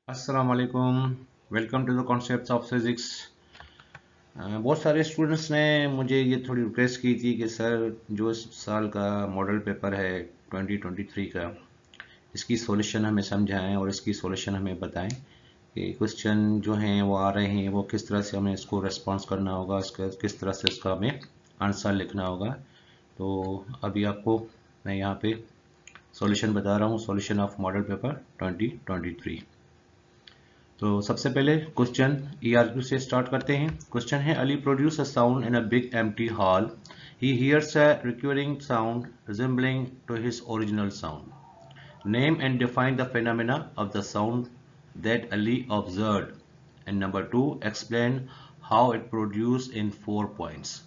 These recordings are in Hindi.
अस्सलाम वालेकुम। Welcome to the concepts of physics. बहुत सारे स्टूडेंट्स ने मुझे ये थोड़ी रिक्वेस्ट की थी कि सर जो इस साल का मॉडल पेपर है 2023 का, इसकी सॉल्यूशन हमें समझाएं और इसकी सॉल्यूशन हमें बताएं कि क्वेश्चन जो हैं वो आ रहे हैं वो किस तरह से हमें इसको रेस्पॉन्स करना होगा, इसका किस तरह से इसका हमें आंसर लिखना होगा। तो अभी आपको मैं यहाँ पे सॉल्यूशन बता रहा हूँ, सॉल्यूशन ऑफ मॉडल पेपर 2023। तो सबसे पहले क्वेश्चन ईआरक्यू से स्टार्ट करते हैं। क्वेश्चन है, Ali produce a sound in a big empty hall. He hears a recurring sound resembling to his original sound. Name and define the phenomena of the sound that Ali observed. And number 2, explain how it produce in 4 points.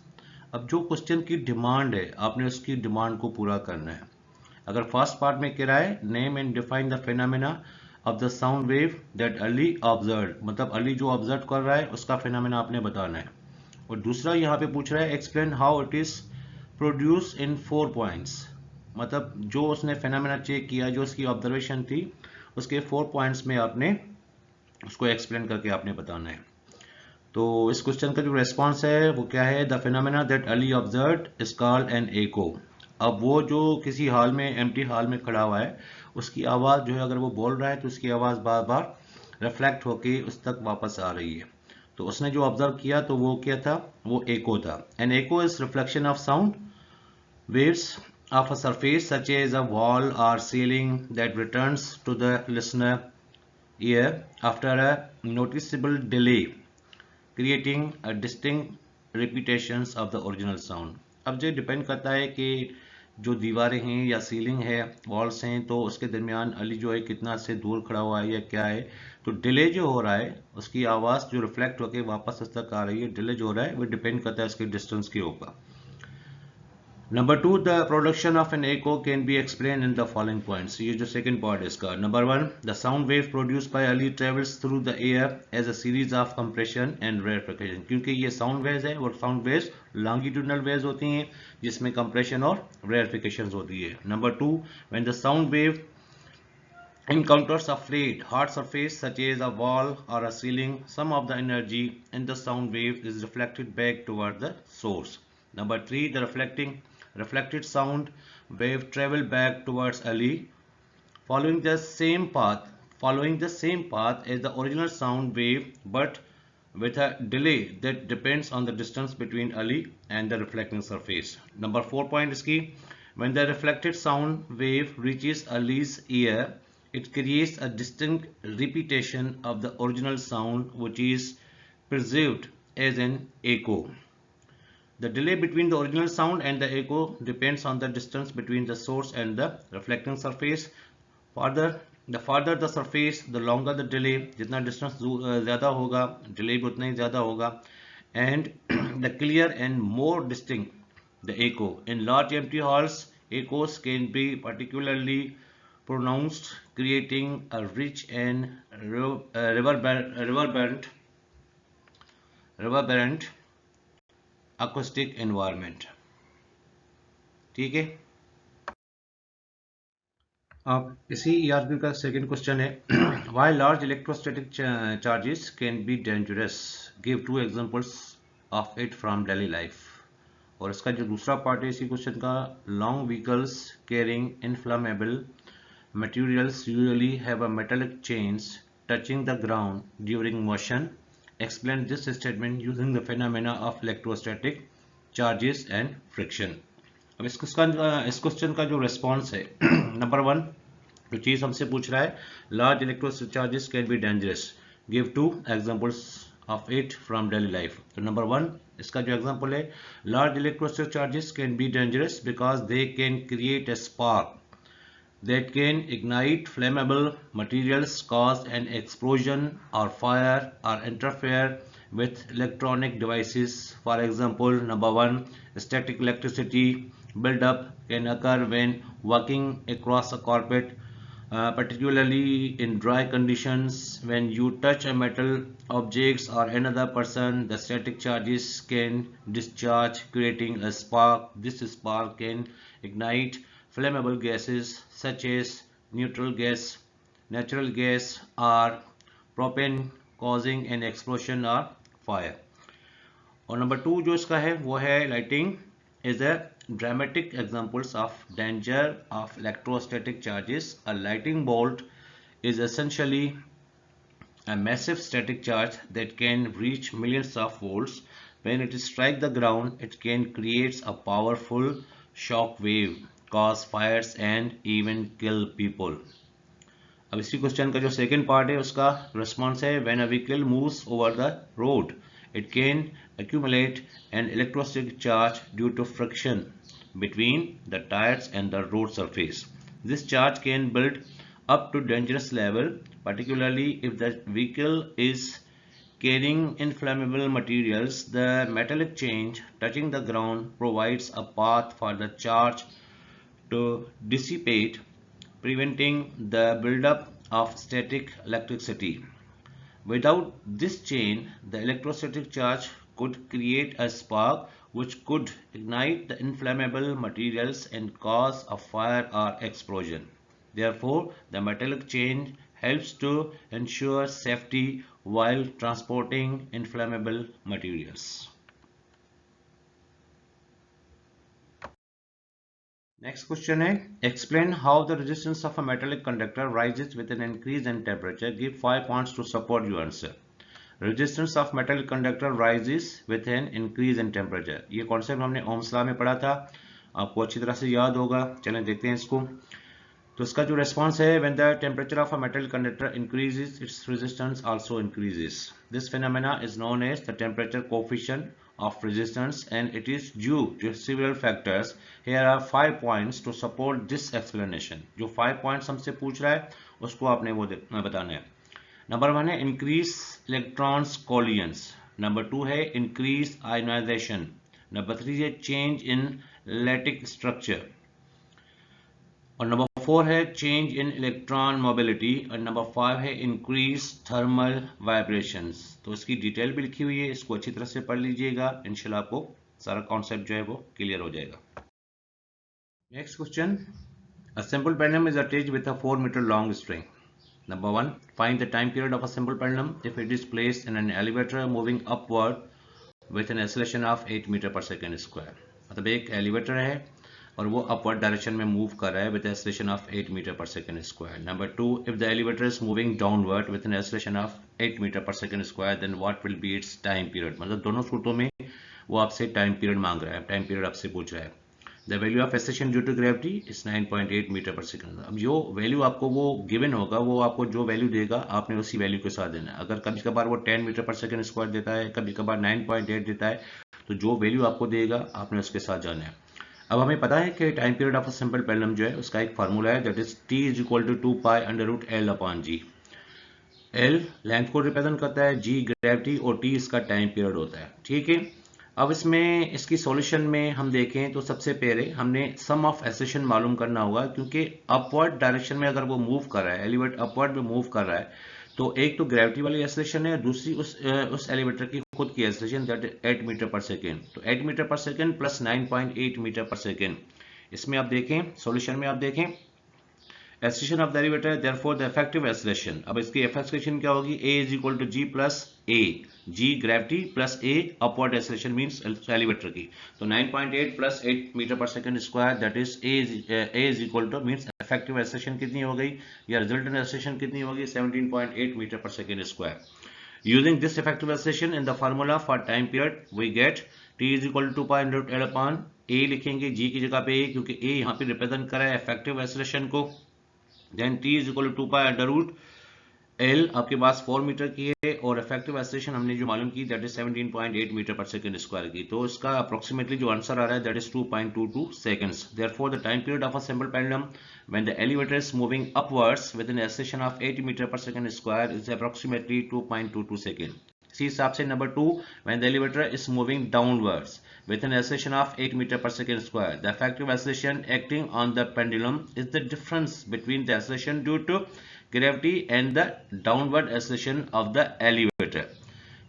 अब जो क्वेश्चन की डिमांड है, आपने उसकी डिमांड को पूरा करना है। अगर फर्स्ट पार्ट में कह रहा है name and define the phenomena of the sound wave that Ali observe, मतलब अली जो ऑब्जर्व कर रहा है उसका फेनोमेना आपने बताना है। और दूसरा यहाँ पे पूछ रहा है explain how it is produce in 4 points, मतलब जो उसने फेनोमेना चेक किया, जो उसकी ऑब्जर्वेशन थी, उसके 4 पॉइंट्स में आपने उसको एक्सप्लेन करके आपने बताना है। तो इस क्वेश्चन का जो रेस्पॉन्स है वो क्या है, the phenomena that Ali observed is called an echo. अब वो जो किसी हॉल में, एम्प्टी हॉल में खड़ा हुआ है, उसकी आवाज़ जो है, अगर वो बोल रहा है तो उसकी आवाज़ बार बार रिफ्लेक्ट होके उस तक वापस आ रही है। तो उसने जो ऑब्जर्व किया तो वो क्या था, वो एको था। An echo is reflection of sound waves of a surface such as a wall or ceiling that returns to the listener ear after a noticeable delay, creating a distinct repetitions of the original sound। अब जो डिपेंड करता है कि जो दीवारें हैं या सीलिंग है, वॉल्स हैं, तो उसके दरमियान अली जो है कितना से दूर खड़ा हुआ है या क्या है। तो डिले जो हो रहा है, उसकी आवाज़ जो रिफ्लेक्ट होकर वापस उस तक आ रही है, डिले जो हो रहा है वो डिपेंड करता है उसके डिस्टेंस के ऊपर। Number 2, the production of an echo can be explain in the following points. ये जो सेकंड पॉइंट है इसका, number 1, the sound wave produced by alley travels through the air as a series of compression and rarefaction. क्योंकि ये साउंड वेव्स है और साउंड वेव्स लॉन्गिट्यूडनल वेव्स होती हैं जिसमें कंप्रेशन और रेयरफिकेशन होती है। Number 2, when the sound wave encounters a flat, hard surface such as a wall or a ceiling, some of the energy in the sound wave is reflected back toward the source. Number 3, the reflected sound wave travel back towards Ali, following the same path, as the original sound wave, but with a delay that depends on the distance between Ali and the reflecting surface. Number 4 point is key. When the reflected sound wave reaches Ali's ear, it creates a distinct repetition of the original sound, which is perceived as an echo. The delay between the original sound and the echo depends on the distance between the source and the reflecting surface. Farther the surface, the longer the delay। जितना distance ज़्यादा होगा, delay भी उतना ही ज़्यादा होगा। And the clear and more distinct the echo. In large empty halls, echoes can be particularly pronounced, creating a rich and reverberant acoustic environment। ठीक है। अब इसी ईआरपी का सेकंड क्वेश्चन है, why large electrostatic charges can be dangerous, give 2 examples of it from daily life. और इसका जो दूसरा पार्ट है इसी क्वेश्चन का, long vehicles carrying inflammable materials usually have a metallic chains touching the ground during motion. Explain this statement using the phenomena of electrostatic charges and friction। अब इस क्वेश्चन का जो रेस्पॉन्स है, नंबर 1, जो चीज़ हमसे पूछ रहा है, large electrostatic charges can be dangerous, give 2 examples of it from daily life. तो नंबर 1, इसका जो एग्जांपल है, large electrostatic charges can be dangerous because they can create a spark that can ignite flammable materials, cause an explosion or fire, or interfere with electronic devices. For example, number 1, static electricity buildup can occur when walking across a carpet, particularly in dry conditions. When you touch a metal objects or another person, the static charges can discharge, creating a spark. This spark can ignite flammable gases such as neutral gas, natural gas, or propane causing an explosion or fire. और नंबर 2 जो इसका है वो है lighting is a dramatic examples of danger of electrostatic charges. A lightning bolt is essentially a massive static charge that can reach millions of volts. When it strikes the ground, it can create a powerful shock wave, cause fires and even kill people. अब इसी क्वेश्चन का जो सेकंड पार्ट है उसका रिस्पॉन्स है when a vehicle moves over the road it can accumulate an electrostatic charge due to friction between the tires and the road surface. This charge can build up to dangerous level, particularly if the vehicle is carrying inflammable materials. The metallic change touching the ground provides a path for the charge to dissipate, preventing the buildup of static electricity. Without this chain, the electrostatic charge could create a spark which could ignite the inflammable materials and cause a fire or explosion. Therefore, the metallic chain helps to ensure safety while transporting inflammable materials. Next question है explain how the resistance of a metallic conductor rises with an increase in temperature. Give 5 points to support your answer. Resistance of metallic conductor rises with an increase in temperature. ये कॉन्सेप्ट हमने ओम्स लॉ में पढ़ा था, आपको अच्छी तरह से याद होगा. चलें देखते हैं इसको. तो इसका जो रेस्पॉन्स है when the temperature of a metal conductor increases, its resistance also increases. This phenomena is known as the temperature coefficient of resistance and it is due to several factors. Here are 5 points to support this explanation. जो 5 points हमसे पूछ रहा है उसको आपने वो बताना है. नंबर 1 है increase electrons collisions. नंबर 2 है increase ionization. नंबर 3 है change in lattice structure. और नंबर 4 है चेंज इन इलेक्ट्रॉन मोबिलिटी और नंबर 5 है इंक्रीज थर्मल वाइब्रेशंस. तो इसकी डिटेल भी लिखी हुई है, इसको अच्छी तरह से पढ़ लीजिएगा, इंशाल्लाह आपको सारा कॉन्सेप्ट जो है वो क्लियर हो जाएगा. Next question, a simple pendulum is attached with a 4 metre long string. Number 1, find the time period of a simple pendulum if it is placed in an elevator moving upward with an acceleration of 8 metre per second square. मतलब एक एलिवेटर है और वो अपवर्ड डायरेक्शन में मूव कर रहा है with acceleration of 8 metre per second square. Number 2, if the elevator is moving downward with an acceleration of 8 metre per second square then what will be its time period. मतलब दोनों सूत्रों में वो आपसे टाइम पीरियड मांग रहा है, टाइम पीरियड आपसे पूछ रहा है. The value of acceleration due to gravity is 9.8 metre per second. अब जो वैल्यू आपको वो गिवन होगा वो आपको जो वैल्यू देगा आपने उसी वैल्यू के साथ देना है. अगर कभी कभार वो 10 मीटर पर सेकंड स्क्वायर देता है, कभी कभार 9.8 देता है, तो जो वैल्यू आपको देगा आपने उसके साथ जाना है. अब हमें पता है कि time period of a simple pendulum जो है उसका एक फार्मूला है that is t is equal to 2 pi under root L upon G. L length को रिप्रेजेंट करता है, जी ग्रेविटी और टी इसका टाइम पीरियड होता है. ठीक है, अब इसमें इसकी सॉल्यूशन में हम देखें तो सबसे पहले हमने सम ऑफ एक्सेलरेशन मालूम करना होगा, क्योंकि अपवर्ड डायरेक्शन में अगर वो मूव कर रहा है, एलिवेटर अपवर्ड में मूव कर रहा है, तो एक तो ग्रेविटी वाली एक्सेलरेशन है, दूसरी उस एलिवेटर की खुद की acceleration that is 8 metre per second. तो 8 metre per second plus 9.8 metre per second. इसमें आप देखें, सॉल्यूशन में आप देखें acceleration of the elevator, therefore the effective acceleration. अब इसकी एक्सेलरेशन क्या होगी, a is equal to G plus A, G gravity plus A upward acceleration means elevator की. तो 9.8 plus 8 metre per second square that is a is equal to means effective acceleration कितनी हो गई या रिजल्टेंट एक्सेलरेशन कितनी होगी, 17.8 metre per second square. Using this effective acceleration in the formula for time period we get t is equal to 2 pi under root L upon a. लिखेंगे g की जगह पे a, क्योंकि a यहाँ पे रिप्रेजेंट कर रहा है इफेक्टिव एक्सेलरेशन को. Then t is equal to 2 pi under root L आपके पास 4 मीटर की है और इफेक्टिव एक्सेलरेशन हमने जो मालूम की that is 17.8 metre per second square की. तो इसका अप्रोक्सीमेटली जो आंसर आ रहा है that is 2.22 seconds. Therefore the time period of a simple pendulum when the elevator is moving upwards with an acceleration of 8 metre per second square is approximately 2.22 second. इसी हिसाब से number 2, when the elevator is moving downwards with an acceleration of 8 meter per second square. The effective acceleration acting on the pendulum is the difference between the acceleration due to gravity and the downward acceleration of the elevator.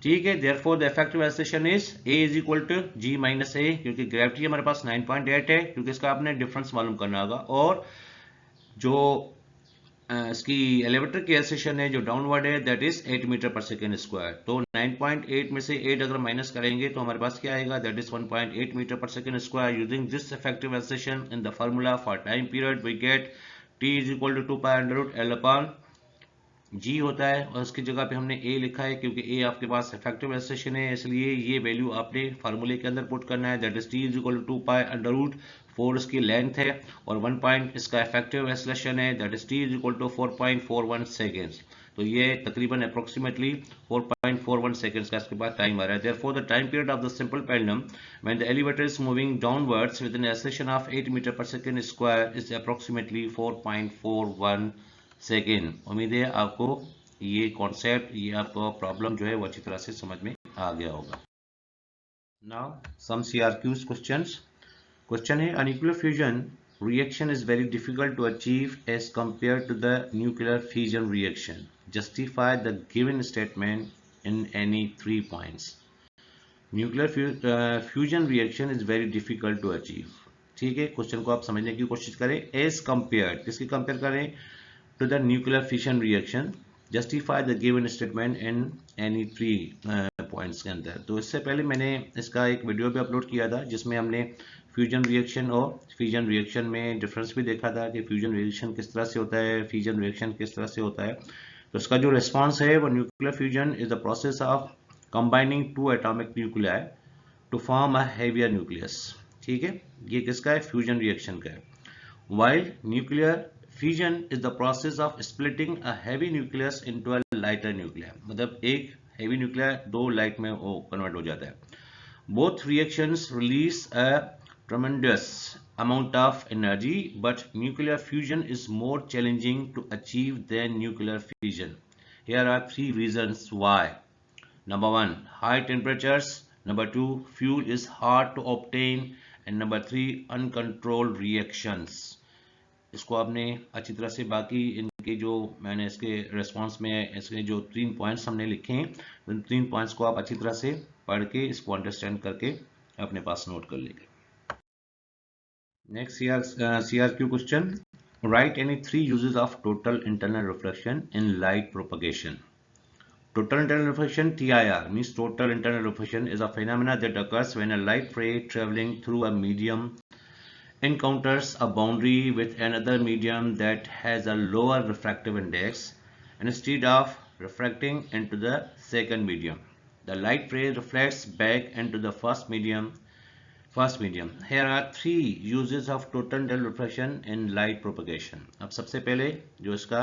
ठीक है, therefore the effective acceleration is a is equal to g minus a, क्योंकि ग्रेविटी हमारे पास 9.8 है, क्योंकि इसका आपने डिफरेंस मालूम करना होगा. और जो इसकी एलिवेटर की एक्सेलेरेशन है जो डाउनवर्ड है that is 8 metre per second square. तो 9.8 में से 8 अगर माइनस करेंगे तो हमारे पास क्या आएगा, that is 1.8 metre per second square. Using this effective acceleration in the formula for time period we get t is equal to 2 pi under root L upon G होता है, और उसकी जगह पे हमने a लिखा है क्योंकि a आपके पास इफेक्टिव एक्सेलेरेशन है, इसलिए ये वैल्यू आपने फार्मूले के अंदर पुट करना है, that is t is equal to 2 pi under root 4 इसकी लेंथ है और 1 पॉइंट इसका इफेक्टिव एक्सेलेरेशन है, that is t is equal to 4.41 seconds. तो ये तकरीबन अप्रोक्सीमेटली 4.41 सेकेंड्स का इसके बाद टाइम आ रहा है। Therefore the time period of the simple pendulum when the elevator is moving downwards with an acceleration of 8 metre per second square is approximately 4.41 second. उम्मीद है आपको ये कॉन्सेप्ट, ये आपको प्रॉब्लम जो है वो अच्छी तरह से समझ में आ गया होगा। Now some CRQs questions. Question है, nuclear fusion reaction is very difficult to achieve as compared to the nuclear fission reaction. Justify the given statement in any 3 points. Nuclear fusion reaction is very difficult to achieve. ठीक है, क्वेश्चन को आप समझने की कोशिश करें। एज कंपेयर, किसकी कंपेयर करें, to the nuclear fission reaction. Justify the given statement in any 3 points के अंदर। तो इससे पहले मैंने इसका एक वीडियो भी अपलोड किया था जिसमें हमने फ्यूजन रिएक्शन और फिजन रिएक्शन में डिफरेंस भी देखा था कि फ्यूजन रिएक्शन किस तरह से होता है, फिजन रिएक्शन किस तरह से होता है। तो इसका जो रिस्पॉन्स है वो nuclear fusion is the process of combining 2 atomic nuclei to form a heavier nucleus. ठीक है, ये किसका है, फ्यूजन रिएक्शन का है। While nuclear fusion is the process of splitting a heavy nucleus into a lighter nuclear, मतलब एक हैवी न्यूक्लियर 2 लाइट में वो कन्वर्ट हो जाता है। Both reactions release a tremendous amount of energy, but nuclear fusion is more challenging to achieve than nuclear fission. Here are 3 reasons why. Number 1, high temperatures. Number 2, fuel is hard to obtain. And number 3, uncontrolled reactions. इसको आपने अच्छी तरह से, बाकी इनके जो मैंने इसके रिस्पॉन्स में इसके जो 3 पॉइंट्स हमने लिखे हैं, उन 3 पॉइंट्स को आप अच्छी तरह से पढ़ के इसको अंडरस्टैंड करके अपने पास नोट कर लेंगे। Next CRQ question. Write any 3 uses of total internal reflection in light propagation. Total internal reflection, TIR, means total internal reflection is a phenomena that occurs when a light ray traveling through a medium encounters a boundary with another medium that has a lower refractive index, and instead of refracting into the second medium, the light ray reflects back into the first medium. Here are 3 uses of total internal reflection in light propagation. अब सबसे पहले जो इसका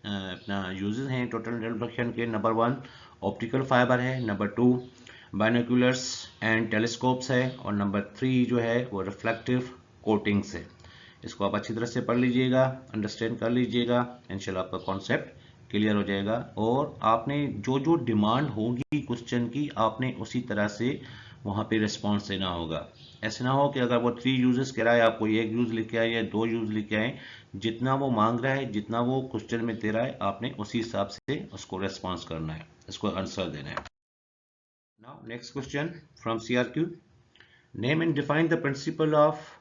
अपना यूजेस हैं टोटल इंटरनल रिफ्लेक्शन के, नंबर 1 ऑप्टिकल फाइबर है, नंबर 2 बाइनोक्यूलर्स एंड टेलीस्कोप्स है, और नंबर 3 जो है वो रिफ्लेक्टिव कोटिंग्स है। इसको आप अच्छी तरह से पढ़ लीजिएगा, अंडरस्टैंड कर लीजिएगा, इंशाल्लाह आपका कॉन्सेप्ट क्लियर हो जाएगा। और आपने जो जो डिमांड होगी क्वेश्चन की, आपने उसी तरह से वहाँ पे रिस्पॉन्स देना होगा। ऐसे ना हो कि अगर वो 3 यूजेस कह रहा है आप कोई 1 यूज लिख के आए या 2 यूज लिख के आए, जितना वो मांग रहा है, जितना वो क्वेश्चन में दे रहा है, आपने उसी हिसाब से उसको रिस्पॉन्स करना है, इसको आंसर देना है। Now next question from CRQ. Name and define the principle of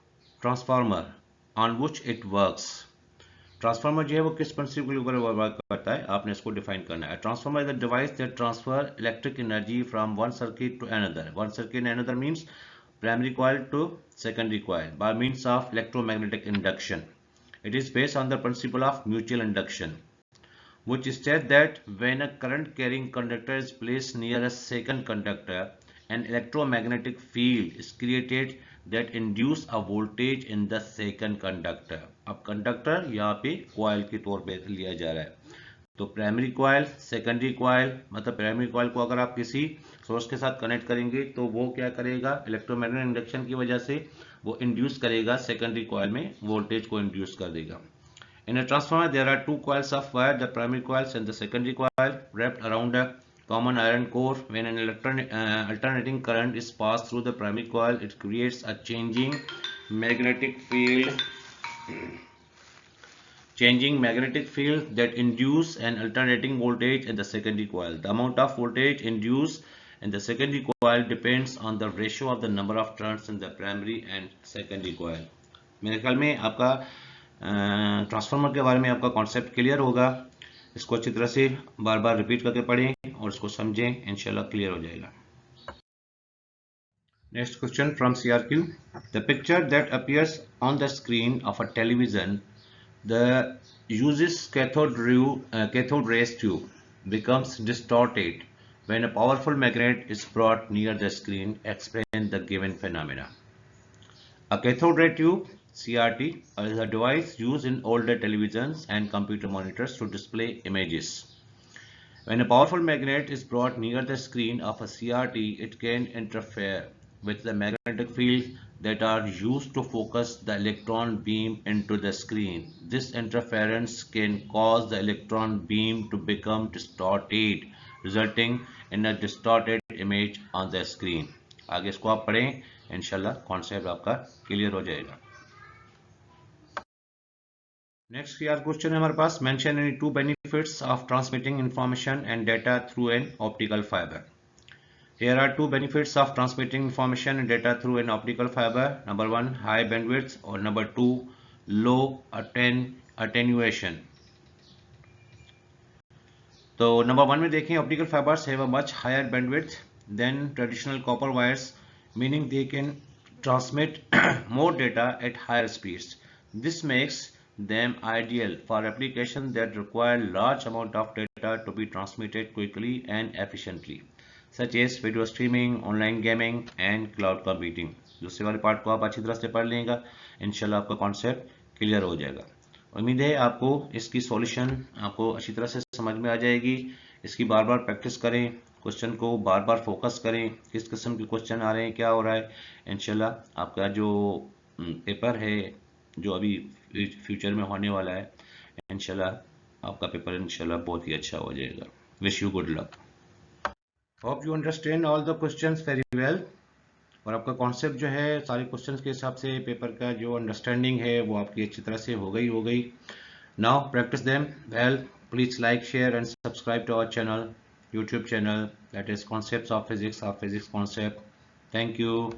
transformer on which it works. Transformer जो है वो किस प्रिंसिपल के ऊपर वर्क करता है, आपने इसको डिफाइन करना है। Transformer is the device that transfer electric energy from one circuit to another. One circuit another means primary coil to secondary coil by means of electromagnetic induction. It is based on the principle of mutual induction, which states that when a current carrying conductor is placed near a second conductor, an electromagnetic field is created that induce a voltage in the second conductor. अब कंडक्टर यहाँ पे कॉइल के तौर पे लिया जा रहा है। तो प्राइमरी कॉइल, सेकेंडरी कॉइल, मतलब प्राइमरी कॉइल को अगर आप किसी सोर्स के साथ कनेक्ट करेंगे तो वो क्या करेगा, इलेक्ट्रोमैग्नेटिक इंडक्शन की वजह से वो इंड्यूस करेगा, सेकेंडरी कॉइल में वोल्टेज को इंड्यूस कर देगा। In a transformer there are 2 coils of wire, the primary coils and the secondary coil, wrapped around a common iron core. When an alternating current is passed through the primary coil, it creates a changing magnetic field that induce an alternating voltage in the secondary coil. The amount of voltage induced in the secondary coil depends on the ratio of the number of turns in the primary and secondary coil. मेरे ख्याल में आपका ट्रांसफार्मर के बारे में आपका कॉन्सेप्ट क्लियर होगा। इसको अच्छी तरह से बार बार रिपीट करके पढ़ें और इसको समझें, इंशाल्लाह क्लियर हो जाएगा। Next question from CRQ. The picture that appears on the screen of a television the uses cathode rays tube becomes distorted when a powerful magnet is brought near the screen. Explain the given phenomena. A cathode ray tube (CRT) is a device used in older televisions and computer monitors to display images. When a powerful magnet is brought near the screen of a CRT, it can interfere with the magnetic fields that are used to focus the electron beam into the screen. This interference can cause the electron beam to become distorted, resulting in a distorted image on the screen. आगे इसको आप पढ़ें, इंशाल्लाह कॉन्सेप्ट आपका क्लियर हो जाएगा। नेक्स्ट यार क्वेश्चन है हमारे पास, mention any two benefits of transmitting information and data through an optical fibre. Here are two benefits of transmitting information and data through an optical fiber. Number one, high bandwidth, or number two, low attenuation. तो नंबर वन में देखें, optical fibres have a much higher bandwidth than traditional copper wires, meaning they can transmit more data at higher speeds. This makes them ideal for applications that require large amount of data to be transmitted quickly and efficiently, such as video streaming, online gaming and cloud computing. दूसरे वाले पार्ट को आप अच्छी तरह से पढ़ लेंगे, इंशाल्लाह आपका कॉन्सेप्ट क्लियर हो जाएगा। उम्मीद है आपको इसकी सॉल्यूशन आपको अच्छी तरह से समझ में आ जाएगी। इसकी बार बार प्रैक्टिस करें, क्वेश्चन को बार बार फोकस करें, किस किस्म के क्वेश्चन आ रहे हैं, क्या हो रहा है। इंशाल्लाह आपका जो पेपर है जो अभी फ्यूचर में होने वाला है, इंशाल्लाह आपका पेपर इंशाल्लाह बहुत ही अच्छा हो जाएगा। Wish you good luck. Hope you understand all the questions very well. और आपका कॉन्सेप्ट जो है सारे क्वेश्चंस के हिसाब से पेपर का जो अंडरस्टैंडिंग है वो आपकी अच्छी तरह से हो गई। Now practise them well. Please like, share and subscribe to our channel, YouTube channel, that is concepts of physics concept. Thank you.